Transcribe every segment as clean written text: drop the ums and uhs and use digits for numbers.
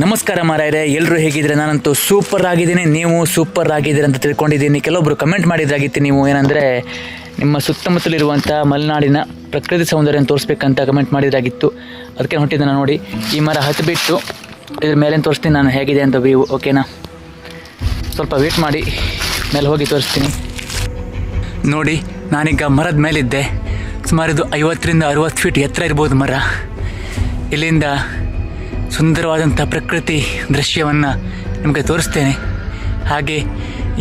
ನಮಸ್ಕಾರ ಮಾರಾಯರೆ, ಎಲ್ಲರೂ ಹೇಗಿದ್ರೆ? ನಾನಂತೂ ಸೂಪರ್ ಆಗಿದ್ದೀನಿ, ನೀವು ಸೂಪರ್ ಆಗಿದ್ದೀರಿ ಅಂತ ತಿಳ್ಕೊಂಡಿದ್ದೀನಿ. ಕೆಲವೊಬ್ಬರು ಕಮೆಂಟ್ ಮಾಡಿದ್ರಾಗಿತ್ತು, ನೀವು ಏನಂದರೆ ನಿಮ್ಮ ಸುತ್ತಮುತ್ತಲಿರುವಂಥ ಮಲೆನಾಡಿನ ಪ್ರಕೃತಿ ಸೌಂದರ್ಯನ ತೋರಿಸ್ಬೇಕಂತ ಕಮೆಂಟ್ ಮಾಡಿದ್ರಾಗಿತ್ತು. ಅದಕ್ಕೆ ಹೊಂಟಿದ್ದೆ ನಾನು. ನೋಡಿ, ಈ ಮರ ಹತ್ತಿಬಿಟ್ಟು ಇದ್ರ ಮೇಲೆ ತೋರಿಸ್ತೀನಿ ನಾನು ಹೇಗಿದೆ ಅಂತ ವ್ಯೂ. ಓಕೆನಾ? ಸ್ವಲ್ಪ ವೇಟ್ ಮಾಡಿ, ಮೇಲೆ ಹೋಗಿ ತೋರಿಸ್ತೀನಿ. ನೋಡಿ, ನಾನೀಗ ಮರದ ಮೇಲಿದ್ದೆ. ಸುಮಾರು ಇದು 50ರಿಂದ 60 ಫೀಟ್ ಎತ್ತರ ಇರ್ಬೋದು ಮರ. ಇಲ್ಲಿಂದ ಸುಂದರವಾದಂಥ ಪ್ರಕೃತಿ ದೃಶ್ಯವನ್ನು ನಿಮಗೆ ತೋರಿಸ್ತೇನೆ. ಹಾಗೆ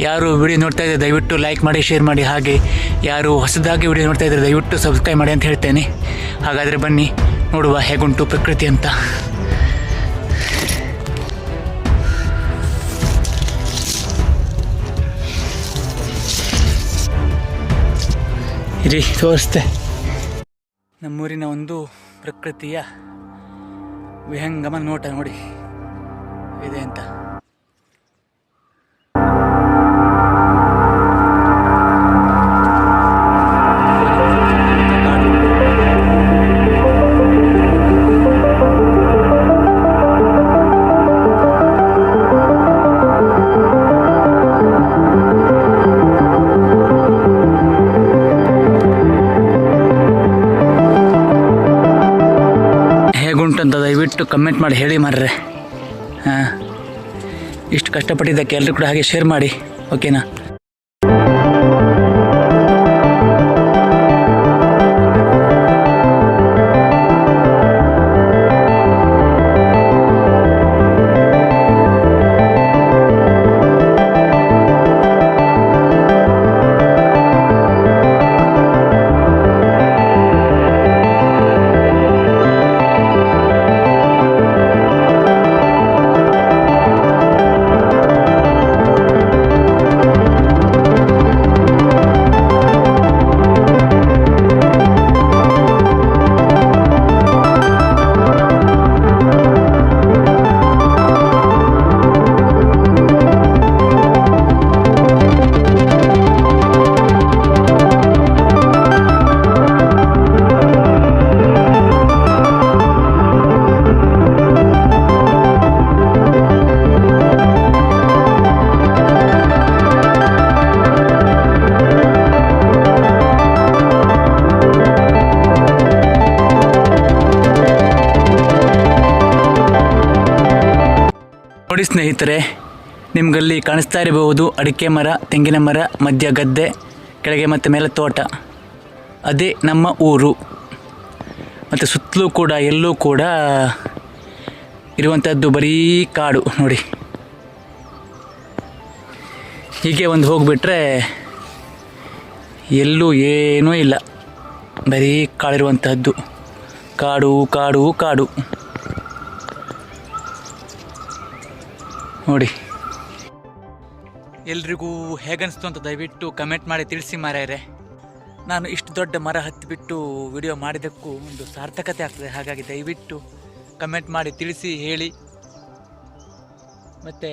ಯಾರು ವಿಡಿಯೋ ನೋಡ್ತಾ ಇದ್ದರೆ ದಯವಿಟ್ಟು ಲೈಕ್ ಮಾಡಿ, ಶೇರ್ ಮಾಡಿ. ಹಾಗೆ ಯಾರು ಹೊಸದಾಗಿ ವಿಡಿಯೋ ನೋಡ್ತಾ ಇದ್ದರೆ ದಯವಿಟ್ಟು ಸಬ್ಸ್ಕ್ರೈಬ್ ಮಾಡಿ ಅಂತ ಹೇಳ್ತೇನೆ. ಹಾಗಾದರೆ ಬನ್ನಿ ನೋಡುವ ಹೇಗುಂಟು ಪ್ರಕೃತಿ ಅಂತ. ಇರಿ, ತೋರಿಸ್ತೆ. ನಮ್ಮೂರಿನ ಒಂದು ಪ್ರಕೃತಿಯ ವಿಹಂಗಮ ನೋಟ ನೋಡಿ ಇದೆ ಅಂತ. ಹೇಗುಂಟಂತ ದಯವಿಟ್ಟು ಕಮೆಂಟ್ ಮಾಡಿ ಹೇಳಿ ಮಾರ್ರೆ. ಹಾಂ, ಇಷ್ಟು ಕಷ್ಟಪಟ್ಟಿದ್ದಕ್ಕೆ ಎಲ್ಲರೂ ಕೂಡ ಹಾಗೆ ಶೇರ್ ಮಾಡಿ. ಓಕೆನಾ? ನೋಡಿ ಸ್ನೇಹಿತರೆ, ನಿಮಗಲ್ಲಿ ಕಾಣಿಸ್ತಾ ಇರಬಹುದು ಅಡಿಕೆ ಮರ, ತೆಂಗಿನ ಮರ, ಮಧ್ಯ ಗದ್ದೆ, ಕೆಳಗೆ ಮತ್ತು ಮೇಲೆ ತೋಟ. ಅದೇ ನಮ್ಮ ಊರು. ಮತ್ತು ಸುತ್ತಲೂ ಕೂಡ ಎಲ್ಲೂ ಕೂಡ ಇರುವಂಥದ್ದು ಬರೀ ಕಾಡು. ನೋಡಿ, ಹೀಗೆ ಒಂದು ಹೋಗಿಬಿಟ್ರೆ ಎಲ್ಲೂ ಏನೂ ಇಲ್ಲ, ಬರೀ ಕಾಡಿರುವಂಥದ್ದು. ಕಾಡು ಕಾಡು ಕಾಡು ನೋಡಿ. ಎಲ್ರಿಗೂ ಹೇಗನ್ನಿಸ್ತು ಅಂತ ದಯವಿಟ್ಟು ಕಮೆಂಟ್ ಮಾಡಿ ತಿಳಿಸಿ ಮಾರಾಯರೆ. ನಾನು ಇಷ್ಟು ದೊಡ್ಡ ಮರ ಹತ್ತಿಬಿಟ್ಟು ವಿಡಿಯೋ ಮಾಡಿದ್ದಕ್ಕೂ ಒಂದು ಸಾರ್ಥಕತೆ ಆಗ್ತದೆ. ಹಾಗಾಗಿ ದಯವಿಟ್ಟು ಕಮೆಂಟ್ ಮಾಡಿ ತಿಳಿಸಿ, ಹೇಳಿ. ಮತ್ತು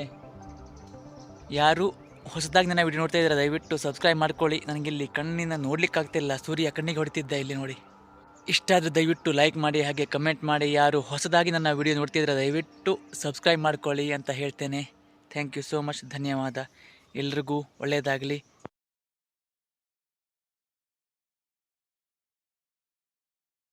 ಯಾರು ಹೊಸದಾಗಿ ನನ್ನ ವಿಡಿಯೋ ನೋಡ್ತಾ ಇದ್ದಾರೆ ದಯವಿಟ್ಟು ಸಬ್ಸ್ಕ್ರೈಬ್ ಮಾಡ್ಕೊಳ್ಳಿ. ನನಗಿಲ್ಲಿ ಕಣ್ಣಿನ ನೋಡಲಿಕ್ಕಾಗ್ತಿಲ್ಲ, ಸೂರ್ಯ ಕಣ್ಣಿಗೆ ಹೊಡಿತಿದ್ದ ಇಲ್ಲಿ ನೋಡಿ. ಇಷ್ಟ ಆದರೆ ದಯವಿಟ್ಟು ಲೈಕ್ ಮಾಡಿ, ಹಾಗೆ ಕಮೆಂಟ್ ಮಾಡಿ. ಯಾರು ಹೊಸದಾಗಿ ನನ್ನ ವಿಡಿಯೋ ನೋಡ್ತಿದ್ರೆ ದಯವಿಟ್ಟು ಸಬ್ಸ್ಕ್ರೈಬ್ ಮಾಡ್ಕೊಳ್ಳಿ ಅಂತ ಹೇಳ್ತೇನೆ. Thank you so much. ಧನ್ಯವಾದ. ಎಲ್ರಿಗೂ ಒಳ್ಳೆಯದಾಗಲಿ.